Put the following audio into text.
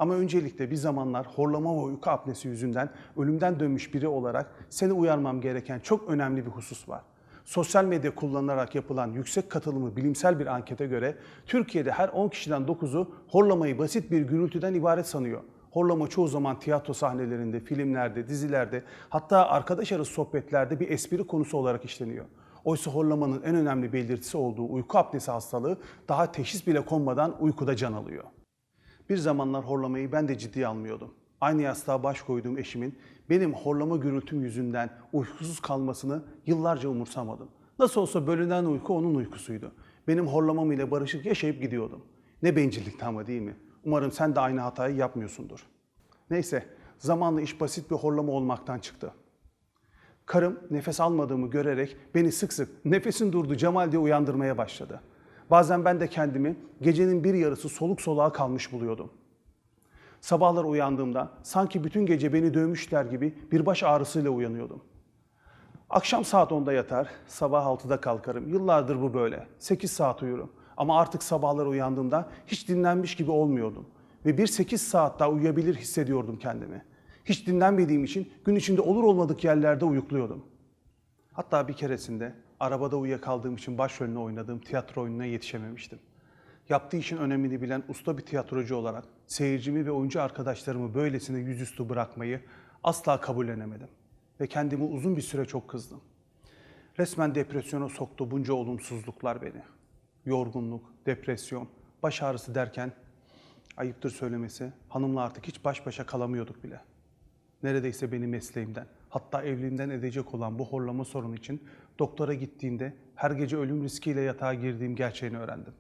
Ama öncelikle bir zamanlar horlama ve uyku apnesi yüzünden ölümden dönmüş biri olarak seni uyarmam gereken çok önemli bir husus var. Sosyal medya kullanılarak yapılan yüksek katılımlı bilimsel bir ankete göre Türkiye'de her 10 kişiden 9'u horlamayı basit bir gürültüden ibaret sanıyor. Horlama çoğu zaman tiyatro sahnelerinde, filmlerde, dizilerde, hatta arkadaş arası sohbetlerde bir espri konusu olarak işleniyor. Oysa horlamanın en önemli belirtisi olduğu uyku apnesi hastalığı daha teşhis bile konmadan uykuda can alıyor. Bir zamanlar horlamayı ben de ciddiye almıyordum. Aynı yastığa baş koyduğum eşimin benim horlama gürültüm yüzünden uykusuz kalmasını yıllarca umursamadım. Nasıl olsa bölünen uyku onun uykusuydu. Benim horlamam ile barışık yaşayıp gidiyordum. Ne bencillikti ama, değil mi? Umarım sen de aynı hatayı yapmıyorsundur. Neyse, zamanla iş basit bir horlama olmaktan çıktı. Karım nefes almadığımı görerek beni sık sık "nefesin durdu Cemal" diye uyandırmaya başladı. Bazen ben de kendimi gecenin bir yarısı soluk soluğa kalmış buluyordum. Sabahlar uyandığımda sanki bütün gece beni dövmüşler gibi bir baş ağrısıyla uyanıyordum. Akşam saat 10'da yatar, sabah 6'da kalkarım. Yıllardır bu böyle. 8 saat uyurum. Ama artık sabahlar uyandığımda hiç dinlenmiş gibi olmuyordum. Ve bir 8 saat daha uyuyabilir hissediyordum kendimi. Hiç dinlenmediğim için gün içinde olur olmadık yerlerde uyukluyordum. Hatta bir keresinde arabada uyuyakaldığım için başrolünü oynadığım tiyatro oyununa yetişememiştim. Yaptığı işin önemini bilen usta bir tiyatrocu olarak seyircimi ve oyuncu arkadaşlarımı böylesine yüzüstü bırakmayı asla kabullenemedim. Ve kendimi uzun bir süre çok kızdım. Resmen depresyona soktu bunca olumsuzluklar beni. Yorgunluk, depresyon, baş ağrısı derken, ayıptır söylemesi, hanımla artık hiç baş başa kalamıyorduk bile. Neredeyse beni mesleğimden, hatta evliliğimden edecek olan bu horlama sorunu için doktora gittiğimde her gece ölüm riskiyle yatağa girdiğim gerçeğini öğrendim.